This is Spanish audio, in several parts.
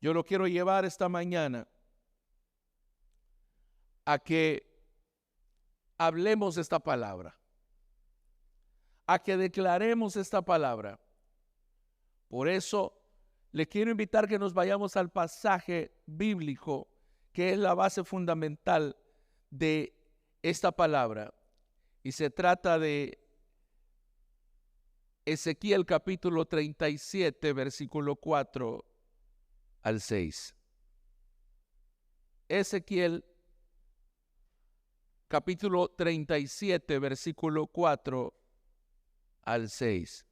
Yo lo quiero llevar esta mañana a que hablemos esta palabra, a que declaremos esta palabra. Por eso le quiero invitar que nos vayamos al pasaje bíblico que es la base fundamental de esta palabra. Y se trata de Ezequiel capítulo 37, versículo 4 al 6. Ezequiel capítulo 37, versículo 4 al 6.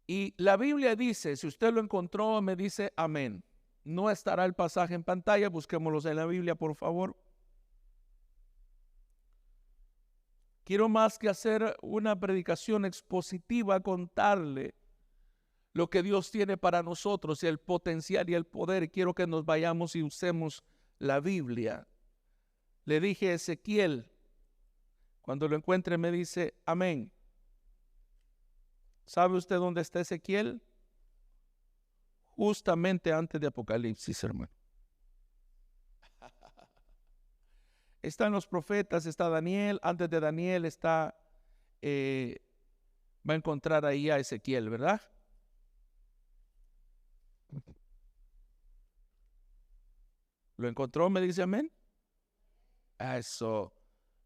Y la Biblia dice, si usted lo encontró, me dice amén. No estará el pasaje en pantalla, busquémoslos en la Biblia, por favor. Quiero más que hacer una predicación expositiva, contarle lo que Dios tiene para nosotros, el potencial y el poder. Quiero que nos vayamos y usemos la Biblia. Le dije a Ezequiel, cuando lo encuentre me dice amén. ¿Sabe usted dónde está Ezequiel? Justamente antes de Apocalipsis, hermano. Están los profetas, está Daniel, antes de Daniel está, va a encontrar ahí a Ezequiel, ¿verdad? ¿Lo encontró? Me dice amén. Eso.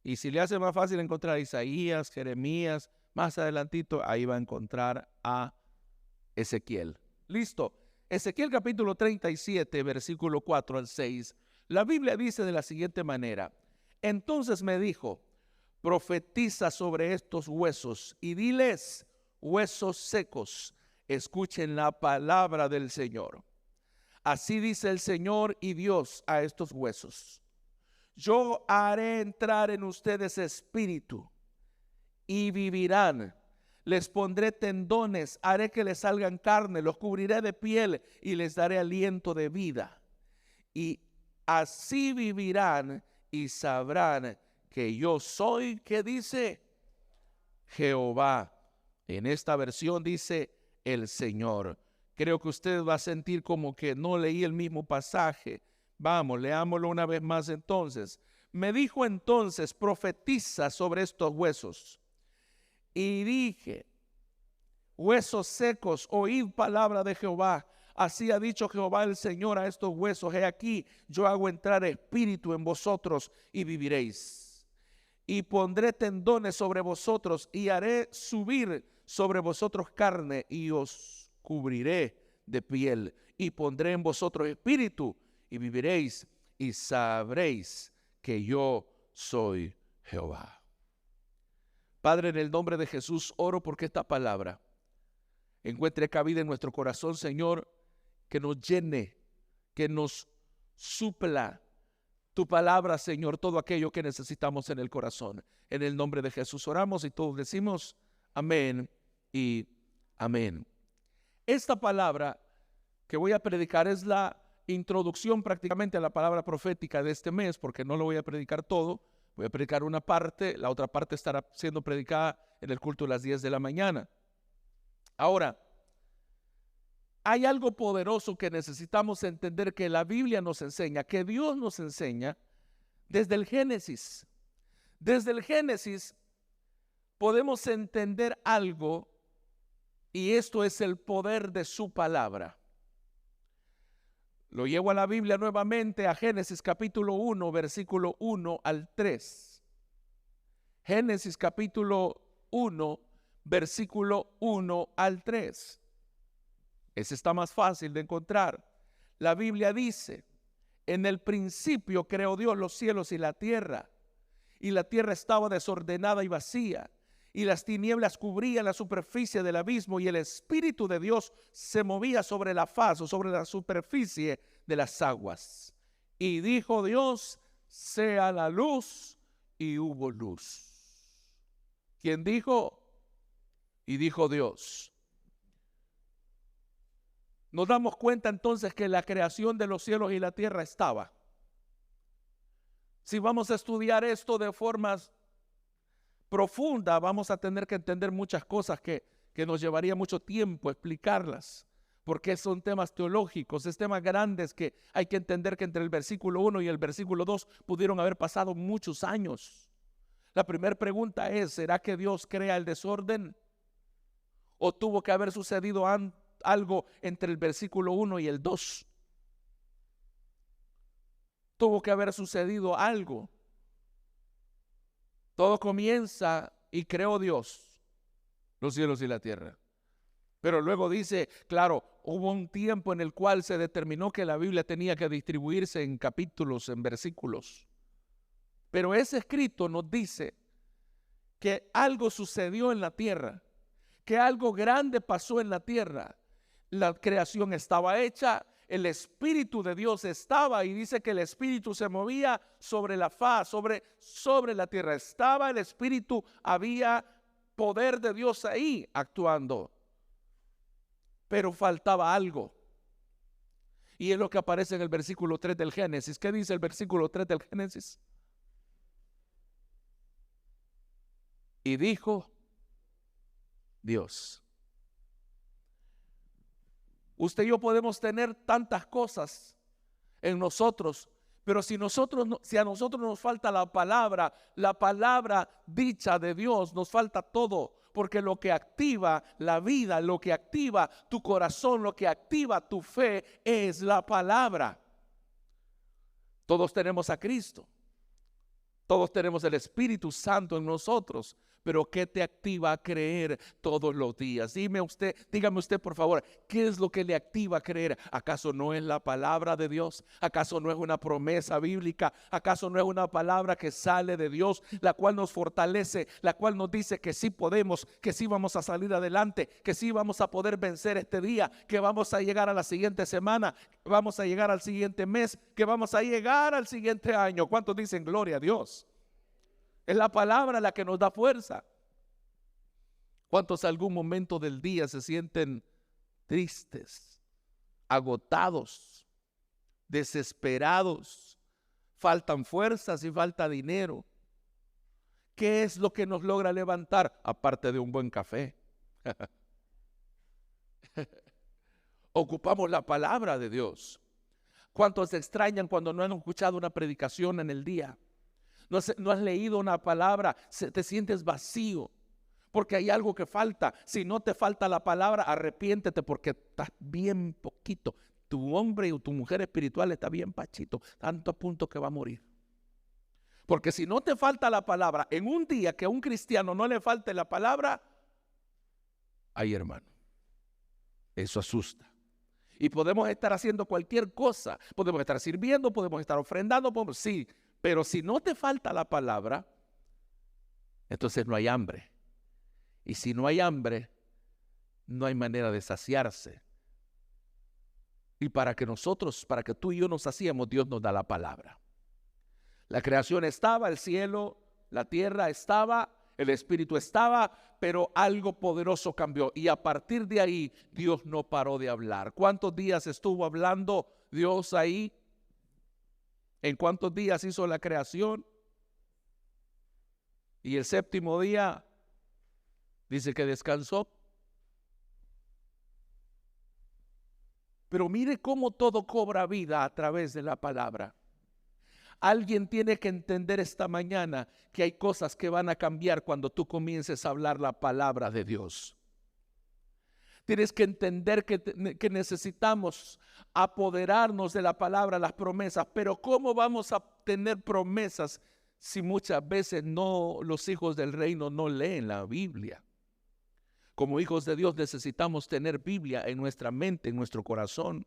Y si le hace más fácil encontrar a Isaías, Jeremías, más adelantito, ahí va a encontrar a Ezequiel. Listo. Ezequiel capítulo 37, versículo 4 al 6. La Biblia dice de la siguiente manera: entonces me dijo, profetiza sobre estos huesos y diles, huesos secos, escuchen la palabra del Señor. Así dice el Señor y Dios a estos huesos: yo haré entrar en ustedes espíritu y vivirán. Les pondré tendones, haré que les salgan carne, los cubriré de piel y les daré aliento de vida. Y así vivirán y sabrán que yo soy, ¿qué dice? Jehová. En esta versión dice el Señor. Creo que usted va a sentir como que no leí el mismo pasaje. Vamos, leámoslo una vez más entonces. Me dijo entonces, profetiza sobre estos huesos. Y dije, huesos secos, oíd palabra de Jehová. Así ha dicho Jehová el Señor a estos huesos: he aquí, yo hago entrar espíritu en vosotros y viviréis. Y pondré tendones sobre vosotros y haré subir sobre vosotros carne y os cubriré de piel. Y pondré en vosotros espíritu y viviréis y sabréis que yo soy Jehová. Padre, en el nombre de Jesús, oro porque esta palabra encuentre cabida en nuestro corazón, Señor, que nos llene, que nos supla tu palabra, Señor, todo aquello que necesitamos en el corazón. En el nombre de Jesús oramos y todos decimos amén y amén. Esta palabra que voy a predicar es la introducción prácticamente a la palabra profética de este mes, porque no lo voy a predicar todo. Voy a predicar una parte, la otra parte estará siendo predicada en el culto a las 10 de la mañana. Ahora, hay algo poderoso que necesitamos entender, que la Biblia nos enseña, que Dios nos enseña desde el Génesis. Desde el Génesis podemos entender algo, y esto es el poder de su palabra. Lo llevo a la Biblia nuevamente, a Génesis capítulo 1, versículo 1 al 3. Génesis capítulo 1, versículo 1 al 3. Ese está más fácil de encontrar. La Biblia dice: en el principio creó Dios los cielos y la tierra estaba desordenada y vacía, y las tinieblas cubrían la superficie del abismo, y el Espíritu de Dios se movía sobre la faz o sobre la superficie de las aguas. Y dijo Dios: sea la luz, y hubo luz. ¿Quién dijo? Y dijo Dios. Nos damos cuenta entonces que la creación de los cielos y la tierra estaba. Si vamos a estudiar esto de formas profunda, vamos a tener que entender muchas cosas que nos llevaría mucho tiempo explicarlas, porque son temas teológicos, es temas grandes que hay que entender que entre el versículo 1 y el versículo 2 pudieron haber pasado muchos años. La primera pregunta es, ¿será que Dios crea el desorden? ¿O tuvo que haber sucedido algo entre el versículo 1 y el 2? Tuvo que haber sucedido algo. Todo comienza y creó Dios los cielos y la tierra. Pero luego dice, claro, hubo un tiempo en el cual se determinó que la Biblia tenía que distribuirse en capítulos, en versículos. Pero ese escrito nos dice que algo sucedió en la tierra, que algo grande pasó en la tierra. La creación estaba hecha, el Espíritu de Dios estaba, y dice que el Espíritu se movía sobre la faz, sobre la tierra. Estaba el Espíritu, había poder de Dios ahí actuando. Pero faltaba algo. Y es lo que aparece en el versículo 3 del Génesis. ¿Qué dice el versículo 3 del Génesis? Y dijo Dios. Usted y yo podemos tener tantas cosas en nosotros, pero si a nosotros nos falta la palabra dicha de Dios, nos falta todo. Porque lo que activa la vida, lo que activa tu corazón, lo que activa tu fe es la palabra. Todos tenemos a Cristo. Todos tenemos el Espíritu Santo en nosotros. Pero ¿qué te activa a creer todos los días? Dígame usted por favor, ¿qué es lo que le activa a creer? ¿Acaso no es la palabra de Dios? ¿Acaso no es una promesa bíblica? ¿Acaso no es una palabra que sale de Dios, la cual nos fortalece, la cual nos dice que sí podemos, que sí vamos a salir adelante, que sí vamos a poder vencer este día, que vamos a llegar a la siguiente semana, que vamos a llegar al siguiente mes, que vamos a llegar al siguiente año? ¿Cuántos dicen gloria a Dios? Es la palabra la que nos da fuerza. ¿Cuántos algún momento del día se sienten tristes, agotados, desesperados, faltan fuerzas y falta dinero? ¿Qué es lo que nos logra levantar? Aparte de un buen café. Ocupamos la palabra de Dios. ¿Cuántos se extrañan cuando no han escuchado una predicación en el día? No has leído una palabra, te sientes vacío porque hay algo que falta. Si no te falta la palabra, arrepiéntete porque estás bien poquito. Tu hombre o tu mujer espiritual está bien pachito, tanto a punto que va a morir. Porque si no te falta la palabra, en un día que a un cristiano no le falte la palabra, ay hermano, eso asusta. Y podemos estar haciendo cualquier cosa, podemos estar sirviendo, podemos estar ofrendando, sí. Pero si no te falta la palabra, entonces no hay hambre. Y si no hay hambre, no hay manera de saciarse. Y para que tú y yo nos saciemos, Dios nos da la palabra. La creación estaba, el cielo, la tierra estaba, el Espíritu estaba, pero algo poderoso cambió. Y a partir de ahí, Dios no paró de hablar. ¿Cuántos días estuvo hablando Dios ahí? ¿En cuántos días hizo la creación? Y el séptimo día dice que descansó. Pero mire cómo todo cobra vida a través de la palabra. Alguien tiene que entender esta mañana que hay cosas que van a cambiar cuando tú comiences a hablar la palabra de Dios. Tienes que entender que necesitamos apoderarnos de la palabra, las promesas. Pero ¿cómo vamos a tener promesas si muchas veces los hijos del reino no leen la Biblia? Como hijos de Dios necesitamos tener Biblia en nuestra mente, en nuestro corazón.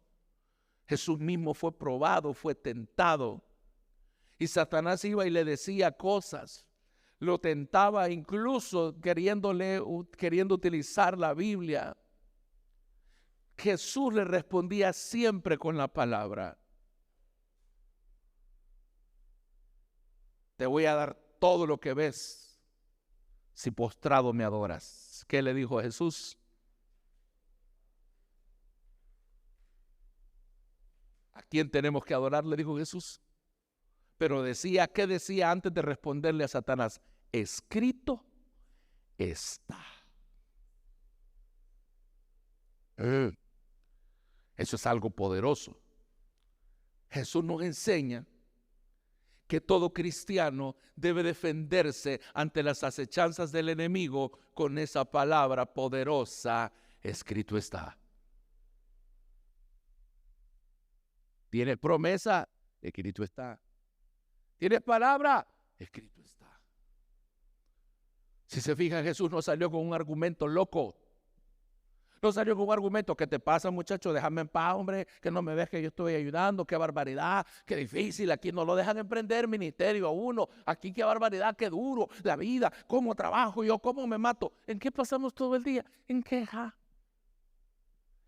Jesús mismo fue probado, fue tentado. Y Satanás iba y le decía cosas. Lo tentaba incluso queriendo utilizar la Biblia. Jesús le respondía siempre con la palabra. Te voy a dar todo lo que ves si postrado me adoras. ¿Qué le dijo Jesús? ¿A quién tenemos que adorar? Le dijo Jesús. Pero ¿qué decía antes de responderle a Satanás? Escrito está. Eso es algo poderoso. Jesús nos enseña que todo cristiano debe defenderse ante las acechanzas del enemigo con esa palabra poderosa: escrito está. ¿Tienes promesa? Escrito está. ¿Tienes palabra? Escrito está. Si se fijan, Jesús no salió con un argumento loco. No salió con un argumento: ¿qué te pasa, muchacho? Déjame en paz, hombre, que no me ves que yo estoy ayudando. Qué barbaridad, qué difícil. Aquí no lo dejan emprender ministerio a uno. Aquí qué barbaridad, qué duro la vida. ¿Cómo trabajo yo? ¿Cómo me mato? ¿En qué pasamos todo el día? En queja.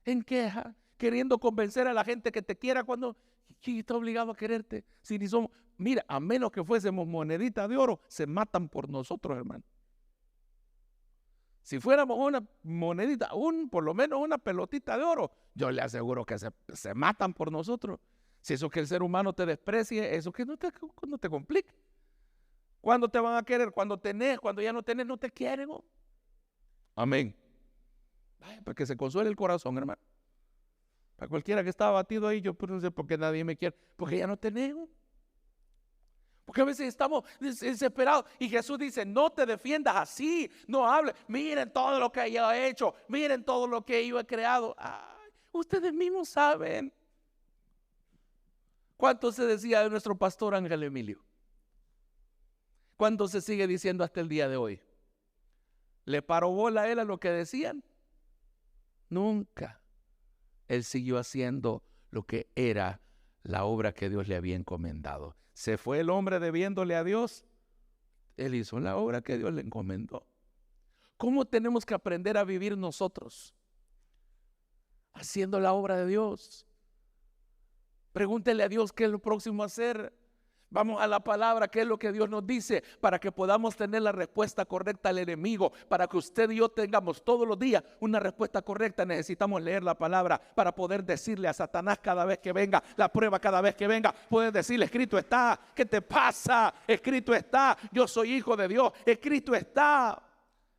En queja. Queriendo convencer a la gente que te quiera cuando ¿quién está obligado a quererte? Si ni somos, mira, a menos que fuésemos moneditas de oro, se matan por nosotros, hermano. Si fuéramos una monedita, por lo menos una pelotita de oro, yo le aseguro que se matan por nosotros. Si eso que el ser humano te desprecie, eso que no te complique. ¿Cuándo te van a querer? Cuando tenés, cuando ya no tenés, no te quieren. ¿Oh? Amén. Ay, para que se consuele el corazón, hermano. Para cualquiera que está abatido ahí, yo no sé por qué nadie me quiere. Porque ya no tenés. ¿Oh? Porque a veces estamos desesperados y Jesús dice: no te defiendas así, no hables. Miren todo lo que yo he hecho, miren todo lo que yo he creado. Ay, ustedes mismos saben. ¿Cuánto se decía de nuestro pastor Ángel Emilio? ¿Cuánto se sigue diciendo hasta el día de hoy? ¿Le paró bola a él a lo que decían? Nunca. Él siguió haciendo lo que era la obra que Dios le había encomendado. Se fue el hombre debiéndole a Dios. Él hizo la obra que Dios le encomendó. ¿Cómo tenemos que aprender a vivir nosotros? Haciendo la obra de Dios. Pregúntele a Dios qué es lo próximo a hacer. Vamos a la palabra, qué es lo que Dios nos dice, para que podamos tener la respuesta correcta al enemigo. Para que usted y yo tengamos todos los días una respuesta correcta, necesitamos leer la palabra para poder decirle a Satanás cada vez que venga, la prueba cada vez que venga, puedes decirle: escrito está. ¿Qué te pasa? Escrito está. Yo soy hijo de Dios. Escrito está.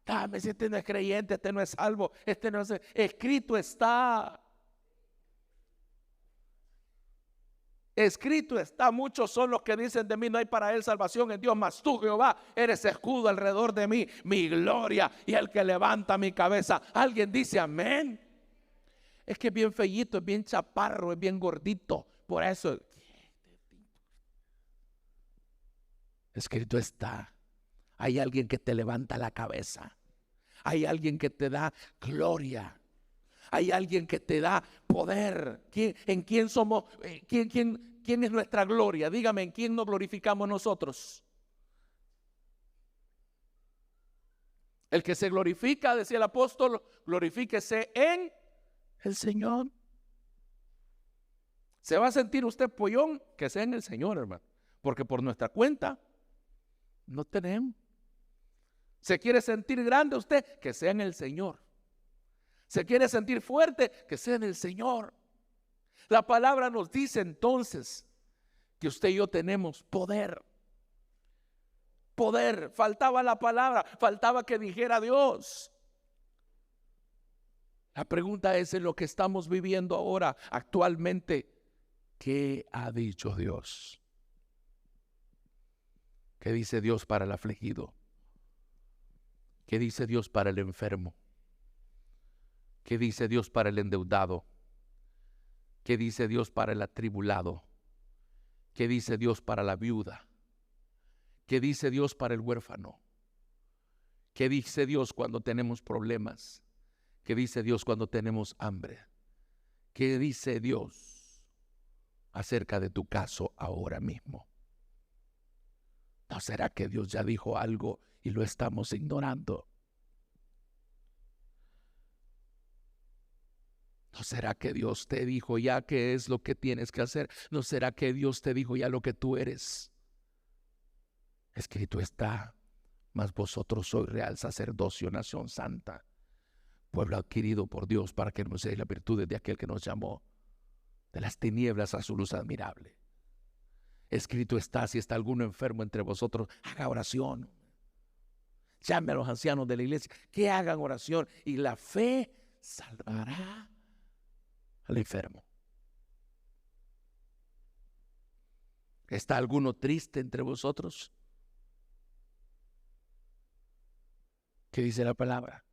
Dame, si este no es creyente, este no es salvo, este no es... Escrito está. Escrito está. Muchos son los que dicen de mí: no hay para él salvación en Dios, mas tú, Jehová, eres escudo alrededor de mí, mi gloria y el que levanta mi cabeza. ¿Alguien dice amén? Es que es bien feíto, es bien chaparro, es bien gordito. Por eso, escrito está. Hay alguien que te levanta la cabeza. Hay alguien que te da gloria. Hay alguien que te da poder. ¿En quién somos? ¿Quién es nuestra gloria? Dígame, ¿en quién nos glorificamos nosotros? El que se glorifica, decía el apóstol, glorifíquese en el Señor. ¿Se va a sentir usted pollón? Que sea en el Señor, hermano. Porque por nuestra cuenta no tenemos. ¿Se quiere sentir grande usted? Que sea en el Señor. ¿Se quiere sentir fuerte? Que sea en el Señor. La palabra nos dice entonces que usted y yo tenemos poder. Poder. Faltaba la palabra, faltaba que dijera Dios. La pregunta es: en lo que estamos viviendo ahora, actualmente, ¿qué ha dicho Dios? ¿Qué dice Dios para el afligido? ¿Qué dice Dios para el enfermo? ¿Qué dice Dios para el endeudado? ¿Qué dice Dios para el atribulado? ¿Qué dice Dios para la viuda? ¿Qué dice Dios para el huérfano? ¿Qué dice Dios cuando tenemos problemas? ¿Qué dice Dios cuando tenemos hambre? ¿Qué dice Dios acerca de tu caso ahora mismo? ¿No será que Dios ya dijo algo y lo estamos ignorando? ¿No será que Dios te dijo ya qué es lo que tienes que hacer? ¿No será que Dios te dijo ya lo que tú eres? Escrito está: mas vosotros sois real sacerdocio, nación santa, pueblo adquirido por Dios, para que anunciéis las virtudes de aquel que nos llamó de las tinieblas a su luz admirable. Escrito está: si está alguno enfermo entre vosotros, haga oración. Llame a los ancianos de la iglesia que hagan oración y la fe salvará al enfermo. ¿Está alguno triste entre vosotros? ¿Qué dice la palabra?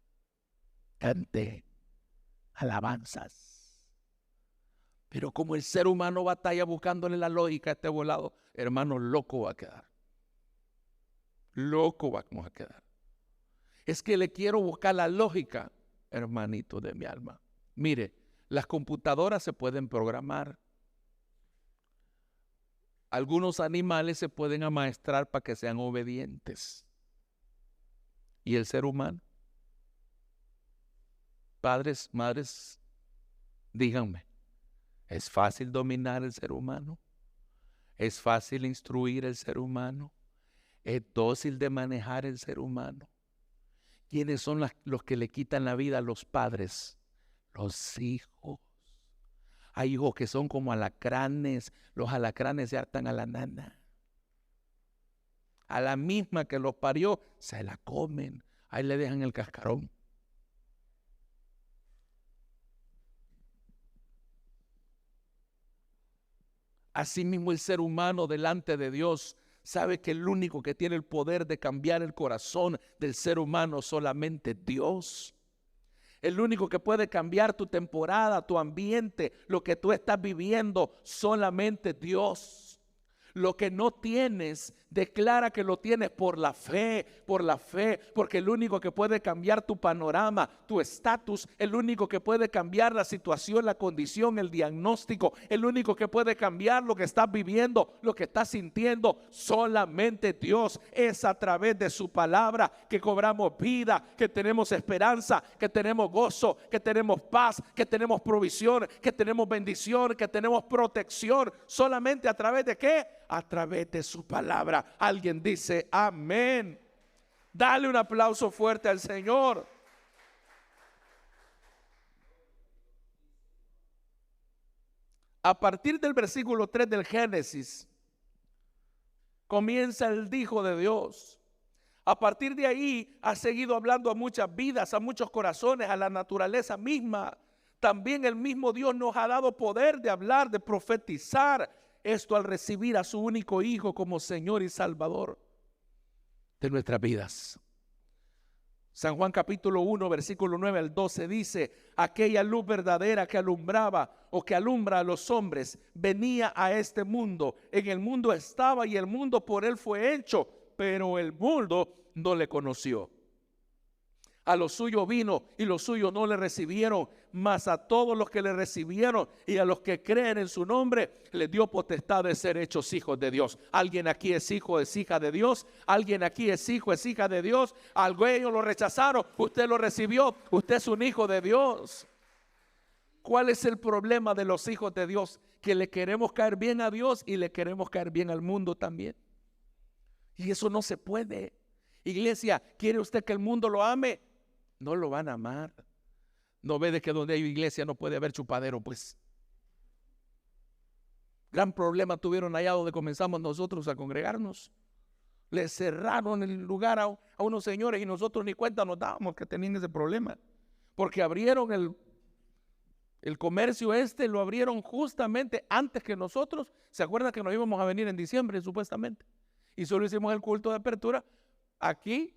Cante alabanzas. Pero como el ser humano batalla buscándole la lógica a este volado, hermano, loco va a quedar. Loco vamos a quedar. Es que le quiero buscar la lógica, hermanito de mi alma. Mire, las computadoras se pueden programar. Algunos animales se pueden amaestrar para que sean obedientes. ¿Y el ser humano? Padres, madres, díganme, ¿es fácil dominar el ser humano? ¿Es fácil instruir el ser humano? ¿Es dócil de manejar el ser humano? ¿Quiénes son los que le quitan la vida a los padres? Los hijos. Hay hijos que son como alacranes. Los alacranes se hartan a la nana. A la misma que los parió, se la comen. Ahí le dejan el cascarón. Asimismo, el ser humano delante de Dios sabe que el único que tiene el poder de cambiar el corazón del ser humano solamente Dios. El único que puede cambiar tu temporada, tu ambiente, lo que tú estás viviendo, solamente Dios. Lo que no tienes, declara que lo tienes por la fe, porque el único que puede cambiar tu panorama, tu estatus, el único que puede cambiar la situación, la condición, el diagnóstico, el único que puede cambiar lo que estás viviendo, lo que estás sintiendo, solamente Dios. Es a través de su palabra que cobramos vida, que tenemos esperanza, que tenemos gozo, que tenemos paz, que tenemos provisión, que tenemos bendición, que tenemos protección. Solamente a través de ¿qué? A través de su palabra. Alguien dice amén. Dale un aplauso fuerte al Señor. A partir del versículo 3 del Génesis comienza el Hijo de Dios. A partir de ahí ha seguido hablando a muchas vidas, a muchos corazones, a la naturaleza misma. También el mismo Dios nos ha dado poder de hablar, de profetizar. Esto al recibir a su único Hijo como Señor y Salvador de nuestras vidas. San Juan capítulo 1 versículo 9 al 12 dice: aquella luz verdadera que alumbraba o que alumbra a los hombres venía a este mundo. En el mundo estaba y el mundo por él fue hecho, pero el mundo no le conoció. A los suyos vino y los suyos no le recibieron, mas a todos los que le recibieron y a los que creen en su nombre les dio potestad de ser hechos hijos de Dios. ¿Alguien aquí es hijo, es hija de Dios? ¿Alguien aquí es hijo, es hija de Dios? Algo ellos lo rechazaron, usted lo recibió, usted es un hijo de Dios. ¿Cuál es el problema de los hijos de Dios? Que le queremos caer bien a Dios y le queremos caer bien al mundo también. Y eso no se puede. Iglesia, ¿quiere usted que el mundo lo ame? No lo van a amar. No ve de que donde hay iglesia no puede haber chupadero, pues. Gran problema tuvieron allá donde comenzamos nosotros a congregarnos. Le cerraron el lugar a unos señores y nosotros ni cuenta nos dábamos que tenían ese problema. Porque abrieron el comercio lo abrieron justamente antes que nosotros. ¿Se acuerdan que nos íbamos a venir en diciembre supuestamente? Y solo hicimos el culto de apertura aquí,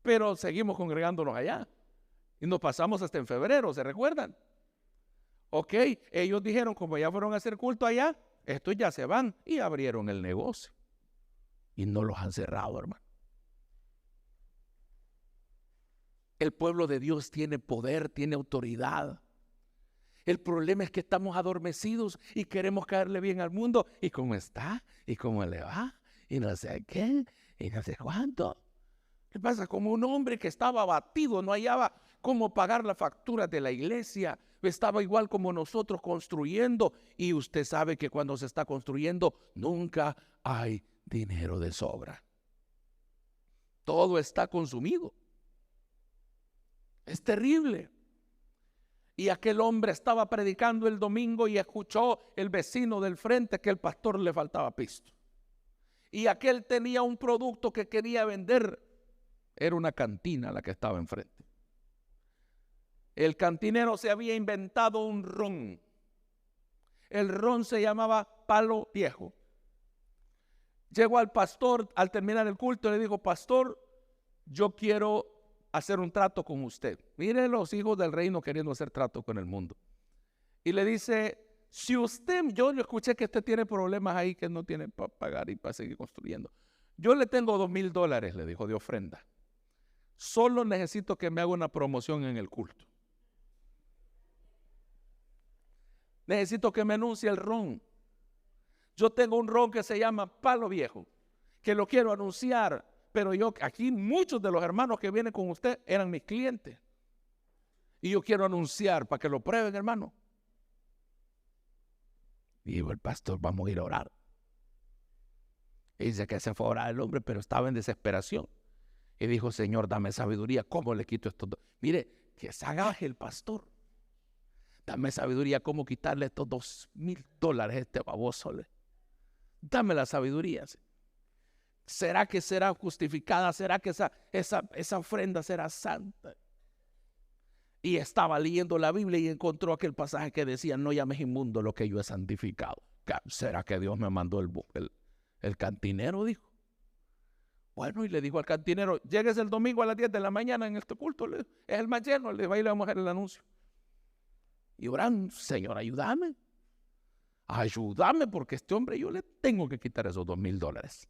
pero seguimos congregándonos allá. Y nos pasamos hasta en febrero, ¿se recuerdan? Ok, ellos dijeron, como ya fueron a hacer culto allá, estos ya se van y abrieron el negocio. Y no los han cerrado, hermano. El pueblo de Dios tiene poder, tiene autoridad. El problema es que estamos adormecidos y queremos caerle bien al mundo. ¿Y cómo está? ¿Y cómo le va? Y no sé qué, y no sé cuánto. ¿Qué pasa? Como un hombre que estaba abatido, no hallaba cómo pagar la factura de la iglesia. Estaba igual como nosotros construyendo. Y usted sabe que cuando se está construyendo nunca hay dinero de sobra. Todo está consumido. Es terrible. Y aquel hombre estaba predicando el domingo y escuchó el vecino del frente que el pastor le faltaba pisto. Y aquel tenía un producto que quería vender. Era una cantina la que estaba enfrente. El cantinero se había inventado un ron. El ron se llamaba Palo Viejo. Llegó al pastor al terminar el culto y le dijo: pastor, yo quiero hacer un trato con usted. Mire los hijos del reino queriendo hacer trato con el mundo. Y le dice: si usted, yo le escuché que usted tiene problemas ahí que no tiene para pagar y para seguir construyendo. Yo le tengo $2,000, le dijo, de ofrenda. Solo necesito que me haga una promoción en el culto. Necesito que me anuncie el ron. Yo tengo un ron que se llama Palo Viejo, que lo quiero anunciar, pero yo aquí muchos de los hermanos que vienen con usted eran mis clientes. Y yo quiero anunciar para que lo prueben, hermano. Y dijo el pastor: vamos a ir a orar. Y dice que se fue a orar el hombre, pero estaba en desesperación. Y dijo: Señor, dame sabiduría. ¿Cómo le quito estos dos? Mire, que sagaje el pastor. Dame sabiduría, cómo quitarle estos $2,000 a este baboso. Dame la sabiduría. ¿Será que será justificada? ¿Será que esa ofrenda será santa? Y estaba leyendo la Biblia y encontró aquel pasaje que decía: no llames inmundo lo que yo he santificado. ¿Será que Dios me mandó el cantinero? Dijo. Bueno, y le dijo al cantinero: llegues el domingo a las 10 de la mañana en este culto. Es el más lleno. Le va y le vamos a hacer el anuncio. Y oran: Señor, ayúdame. Ayúdame, porque este hombre yo le tengo que quitar esos $2,000.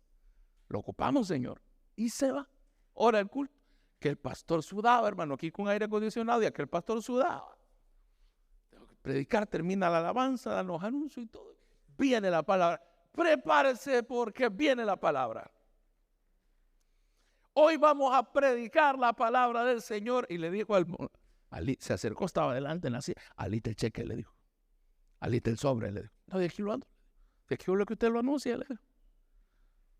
Lo ocupamos, Señor. Y se va. Ora el culto. Que el pastor sudaba, hermano, aquí con aire acondicionado, y aquel pastor sudaba. Tengo que predicar, termina la alabanza, dan los anuncios y todo. Viene la palabra. Prepárese porque viene la palabra. Hoy vamos a predicar la palabra del Señor. Y le dijo Ali, se acercó, estaba delante en la silla. Alita el cheque, le dijo. Alita el sobre, le dijo. No, de aquí lo ando. De aquí lo que usted lo anuncia, le dijo.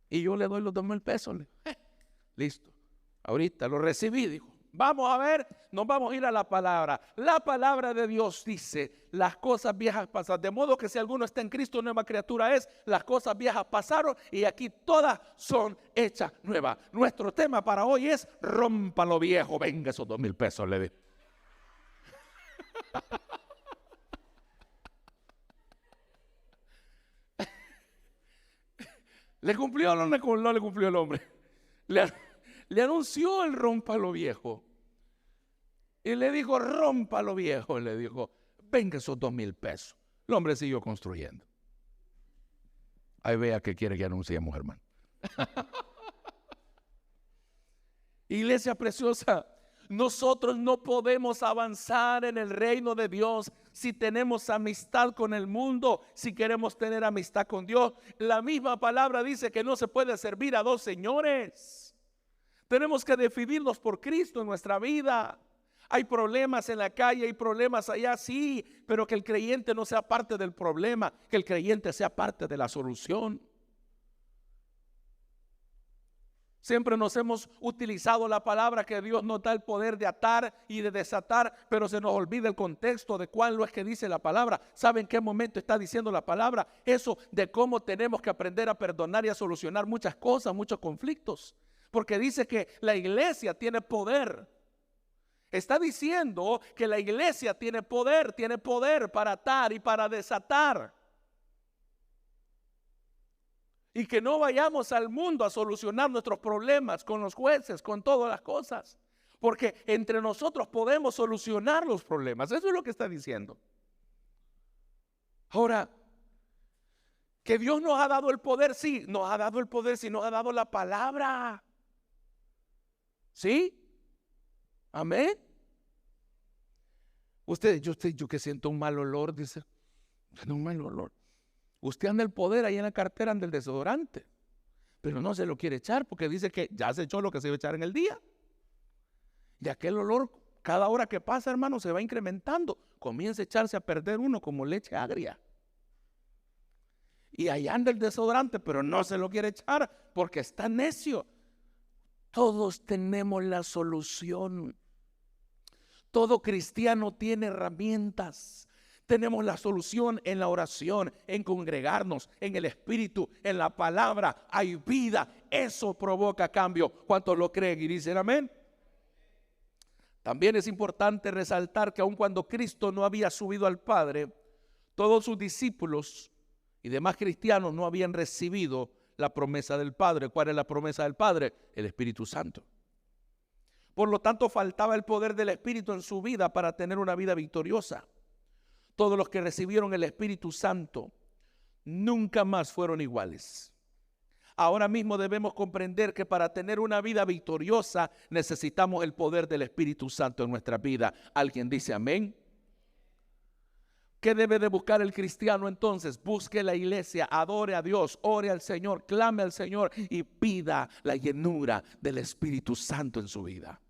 Y yo le doy los $2,000, le dijo. Listo. Ahorita lo recibí, dijo. Vamos a ver, nos vamos a ir a la palabra. La palabra de Dios dice: las cosas viejas pasan. De modo que si alguno está en Cristo, nueva criatura es. Las cosas viejas pasaron y aquí todas son hechas nuevas. Nuestro tema para hoy es: rompa lo viejo. Venga esos $2,000, le digo. ¿Le cumplió o no le cumplió el hombre? Le anunció el rompa lo viejo. Y le dijo: rompa lo viejo. Le dijo: venga esos $2,000. El hombre siguió construyendo. Ahí vea que quiere que anunciemos, hermano. Iglesia preciosa, nosotros no podemos avanzar en el reino de Dios si tenemos amistad con el mundo, si queremos tener amistad con Dios. La misma palabra dice que no se puede servir a dos señores. Tenemos que definirnos por Cristo en nuestra vida. Hay problemas en la calle, hay problemas allá, sí, pero que el creyente no sea parte del problema, que el creyente sea parte de la solución. Siempre nos hemos utilizado la palabra que Dios nos da el poder de atar y de desatar, pero se nos olvida el contexto de cuál es que dice la palabra. ¿Saben en qué momento está diciendo la palabra? Eso de cómo tenemos que aprender a perdonar y a solucionar muchas cosas, muchos conflictos. Porque dice que la iglesia tiene poder. Está diciendo que la iglesia tiene poder para atar y para desatar. Y que no vayamos al mundo a solucionar nuestros problemas con los jueces, con todas las cosas. Porque entre nosotros podemos solucionar los problemas. Eso es lo que está diciendo. Ahora, que Dios nos ha dado el poder, sí, nos ha dado el poder, sí, nos ha dado la palabra. ¿Sí? Amén. Yo que siento un mal olor, dice. Un mal olor. Usted anda el poder, ahí en la cartera anda el desodorante, pero no se lo quiere echar porque dice que ya se echó lo que se iba a echar en el día. Y aquel olor, cada hora que pasa, hermano, se va incrementando. Comienza a echarse a perder uno como leche agria. Y ahí anda el desodorante, pero no se lo quiere echar porque está necio. Todos tenemos la solución. Todo cristiano tiene herramientas. Tenemos la solución en la oración, en congregarnos, en el Espíritu, en la palabra. Hay vida. Eso provoca cambio. ¿Cuántos lo creen y dicen amén? También es importante resaltar que aun cuando Cristo no había subido al Padre, todos sus discípulos y demás cristianos no habían recibido la promesa del Padre. ¿Cuál es la promesa del Padre? El Espíritu Santo. Por lo tanto, faltaba el poder del Espíritu en su vida para tener una vida victoriosa. Todos los que recibieron el Espíritu Santo nunca más fueron iguales. Ahora mismo debemos comprender que para tener una vida victoriosa necesitamos el poder del Espíritu Santo en nuestra vida. ¿Alguien dice amén? ¿Qué debe de buscar el cristiano entonces? Busque la iglesia, adore a Dios, ore al Señor, clame al Señor y pida la llenura del Espíritu Santo en su vida.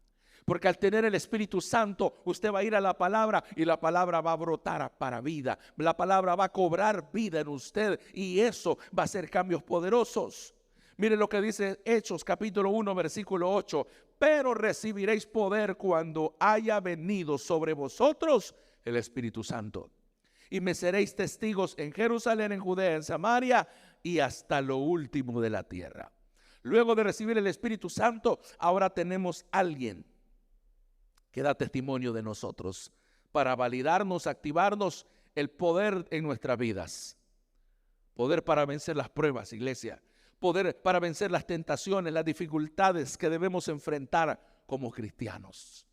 Porque al tener el Espíritu Santo, usted va a ir a la palabra y la palabra va a brotar para vida. La palabra va a cobrar vida en usted y eso va a hacer cambios poderosos. Mire lo que dice Hechos capítulo 1 versículo 8. Pero recibiréis poder cuando haya venido sobre vosotros el Espíritu Santo. Y me seréis testigos en Jerusalén, en Judea, en Samaria y hasta lo último de la tierra. Luego de recibir el Espíritu Santo, ahora tenemos alguien que da testimonio de nosotros para validarnos, activarnos el poder en nuestras vidas. Poder para vencer las pruebas, iglesia. Poder para vencer las tentaciones, las dificultades que debemos enfrentar como cristianos.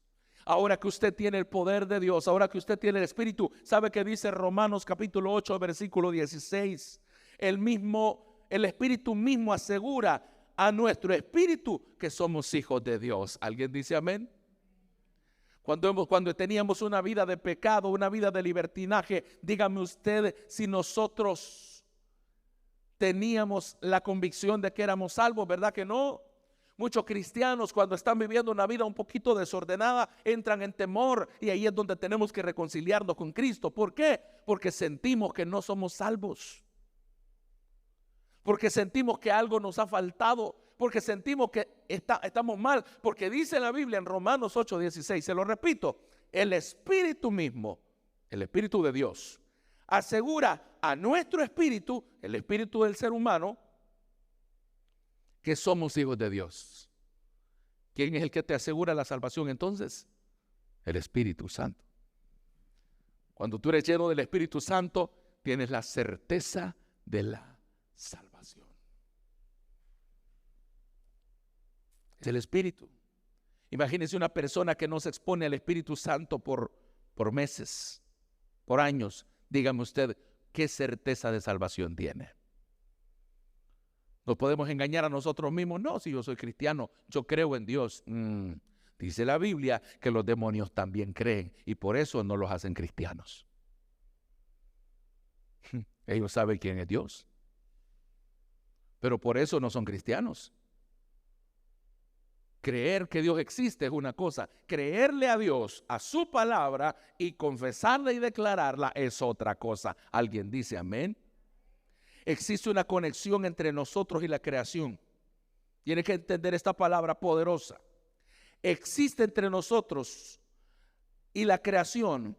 Ahora que usted tiene el poder de Dios, ahora que usted tiene el Espíritu, ¿sabe qué dice Romanos capítulo 8, versículo 16? El Espíritu mismo asegura a nuestro espíritu que somos hijos de Dios. ¿Alguien dice amén? Cuando teníamos una vida de pecado, una vida de libertinaje, dígame usted si nosotros teníamos la convicción de que éramos salvos, ¿verdad que no? Muchos cristianos cuando están viviendo una vida un poquito desordenada entran en temor y ahí es donde tenemos que reconciliarnos con Cristo. ¿Por qué? Porque sentimos que no somos salvos. Porque sentimos que algo nos ha faltado. Porque sentimos que estamos mal. Porque dice la Biblia en Romanos 8:16, se lo repito, el Espíritu mismo, el Espíritu de Dios, asegura a nuestro espíritu, el espíritu del ser humano, que somos hijos de Dios. ¿Quién es el que te asegura la salvación entonces? El Espíritu Santo. Cuando tú eres lleno del Espíritu Santo, tienes la certeza de la salvación. Es el Espíritu. Imagínese una persona que no se expone al Espíritu Santo por meses, por años. Dígame usted, ¿qué certeza de salvación tiene? ¿Nos podemos engañar a nosotros mismos? No, si yo soy cristiano, yo creo en Dios. Dice la Biblia que los demonios también creen y por eso no los hacen cristianos. Ellos saben quién es Dios, pero por eso no son cristianos. Creer que Dios existe es una cosa, creerle a Dios, a su palabra y confesarla y declararla es otra cosa. ¿Alguien dice amén? Existe una conexión entre nosotros y la creación. Tiene que entender esta palabra poderosa. Existe entre nosotros y la creación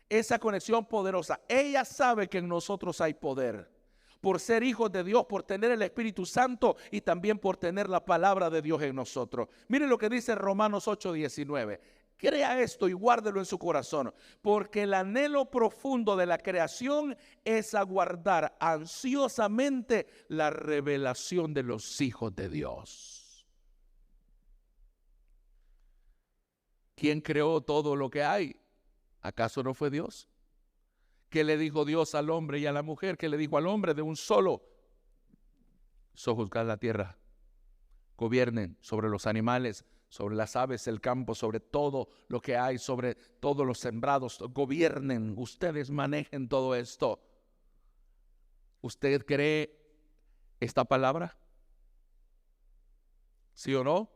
esa conexión poderosa. Ella sabe que en nosotros hay poder. Por ser hijos de Dios, por tener el Espíritu Santo y también por tener la palabra de Dios en nosotros. Miren lo que dice Romanos 8:19. Crea esto y guárdelo en su corazón, porque el anhelo profundo de la creación es aguardar ansiosamente la revelación de los hijos de Dios. ¿Quién creó todo lo que hay? ¿Acaso no fue Dios? ¿Qué le dijo Dios al hombre y a la mujer? ¿Qué le dijo al hombre? De un solo sojuzgar la tierra, gobiernen sobre los animales, sobre las aves del campo, sobre todo lo que hay, sobre todos los sembrados, gobiernen, ustedes manejen todo esto. ¿Usted cree esta palabra? ¿Sí o no?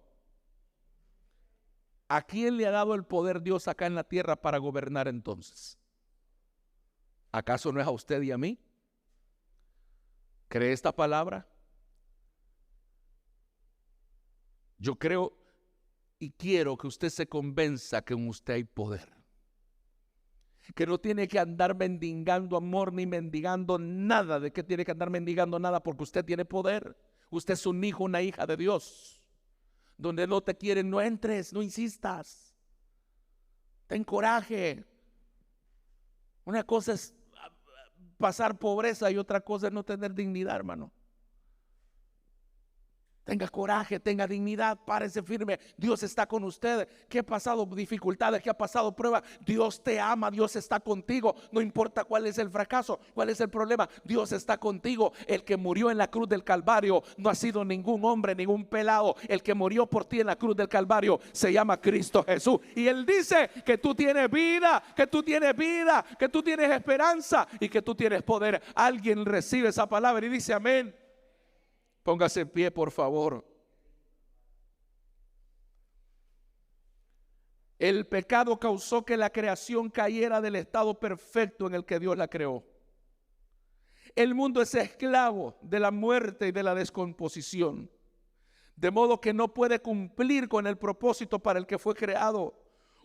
¿A quién le ha dado el poder Dios acá en la tierra para gobernar entonces? ¿Acaso no es a usted y a mí? ¿Cree esta palabra? Yo creo y quiero que usted se convenza que en usted hay poder. que no tiene que andar mendigando amor ni mendigando nada. ¿De qué tiene que andar mendigando nada? Porque usted tiene poder. Usted es un hijo, una hija de Dios. Donde no te quieren, no entres, no insistas. Ten coraje. Una cosa es pasar pobreza y otra cosa es no tener dignidad, hermano. Tenga coraje, tenga dignidad, párese firme. Dios está con usted. ¿Qué ha pasado? Dificultades, ¿qué ha pasado? Prueba. Dios te ama, Dios está contigo. No importa cuál es el fracaso, cuál es el problema. Dios está contigo. El que murió en la cruz del Calvario no ha sido ningún hombre, ningún pelado. El que murió por ti en la cruz del Calvario se llama Cristo Jesús. Y Él dice que tú tienes vida, que tú tienes vida, que tú tienes esperanza y que tú tienes poder. Alguien recibe esa palabra y dice amén. Póngase en pie, por favor. El pecado causó que la creación cayera del estado perfecto en el que Dios la creó. El mundo es esclavo de la muerte y de la descomposición, de modo que no puede cumplir con el propósito para el que fue creado.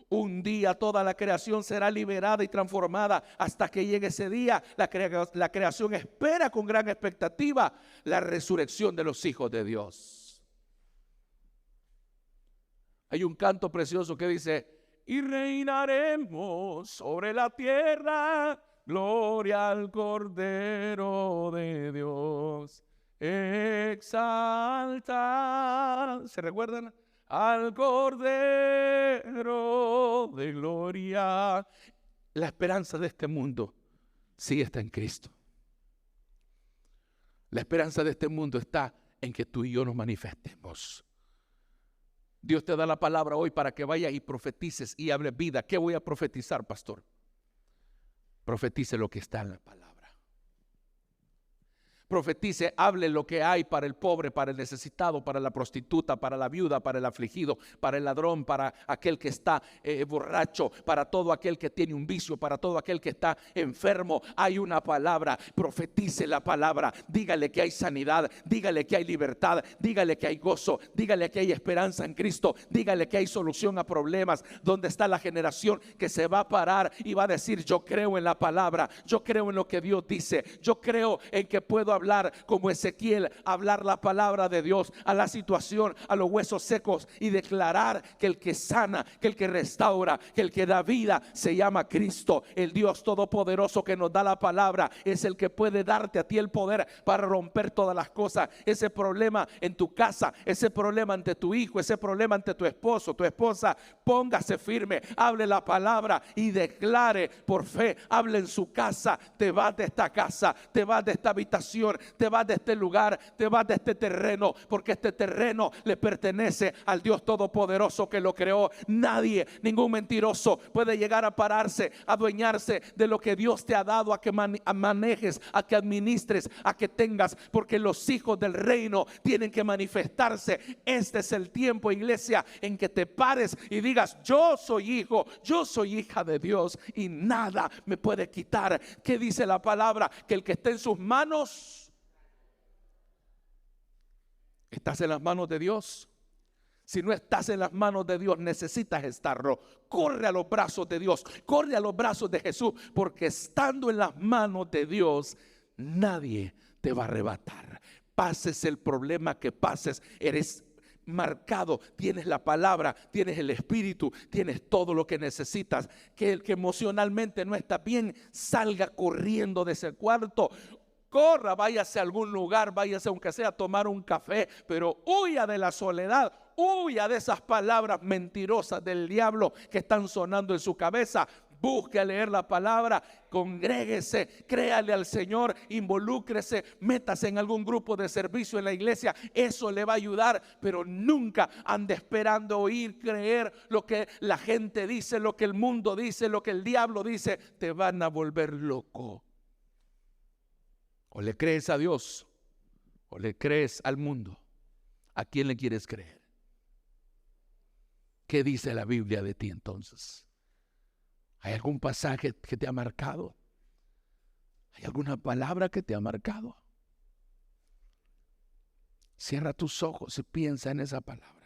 Un día toda la creación será liberada y transformada. Hasta que llegue ese día, la creación espera con gran expectativa la resurrección de los hijos de Dios. Hay un canto precioso que dice: y reinaremos sobre la tierra, gloria al Cordero de Dios. Exalta, ¿se recuerdan? Al Cordero de gloria. La esperanza de este mundo sí está en Cristo. La esperanza de este mundo está en que tú y yo nos manifestemos. Dios te da la palabra hoy para que vayas y profetices y hables vida. ¿Qué voy a profetizar, pastor? Profetice lo que está en la palabra. Profetice, hable lo que hay para el pobre, para el necesitado, para la prostituta, para la viuda, para el afligido, para el ladrón, para aquel que está borracho, para todo aquel que tiene un vicio, para todo aquel que está enfermo. Hay una palabra. Profetice la palabra. Dígale que hay sanidad, dígale que hay libertad, dígale que hay gozo, dígale que hay esperanza en Cristo, dígale que hay solución a problemas. ¿Dónde está la generación que se va a parar y va a decir: yo creo en la palabra, yo creo en lo que Dios dice, yo creo en que puedo hablar como Ezequiel, hablar la palabra de Dios a la situación, a los huesos secos, y declarar que el que sana, que el que restaura, que el que da vida se llama Cristo? El Dios todopoderoso que nos da la palabra es el que puede darte a ti el poder para romper todas las cosas. Ese problema en tu casa, ese problema ante tu hijo, ese problema ante tu esposo, tu esposa, póngase firme, hable la palabra y declare por fe. Hable en su casa: te vas de esta casa, te vas de esta habitación, te vas de este lugar, te vas de este terreno, porque este terreno le pertenece al Dios todopoderoso que lo creó. Nadie, ningún mentiroso puede llegar a pararse, a adueñarse de lo que Dios te ha dado, a que manejes, a que administres, a que tengas, porque los hijos del reino tienen que manifestarse. Este es el tiempo, iglesia, en que te pares y digas: yo soy hijo, yo soy hija de Dios y nada me puede quitar. ¿Qué dice la palabra? Que el que esté en sus manos. ¿Estás en las manos de Dios? Si no estás en las manos de Dios, necesitas estarlo. Corre a los brazos de Dios, corre a los brazos de Jesús, porque estando en las manos de Dios, nadie te va a arrebatar. Pases el problema que pases, eres marcado, tienes la palabra, tienes el Espíritu, tienes todo lo que necesitas. Que el que emocionalmente no está bien salga corriendo de ese cuarto. Corra, váyase a algún lugar, váyase aunque sea a tomar un café, pero huya de la soledad, huya de esas palabras mentirosas del diablo que están sonando en su cabeza. Busque a leer la palabra, congréguese, créale al Señor, involúcrese, métase en algún grupo de servicio en la iglesia. Eso le va a ayudar, pero nunca ande esperando oír, creer lo que la gente dice, lo que el mundo dice, lo que el diablo dice. Te van a volver loco. O le crees a Dios o le crees al mundo. ¿A quién le quieres creer? ¿Qué dice la Biblia de ti entonces? ¿Hay algún pasaje que te ha marcado? ¿Hay alguna palabra que te ha marcado? Cierra tus ojos y piensa en esa palabra.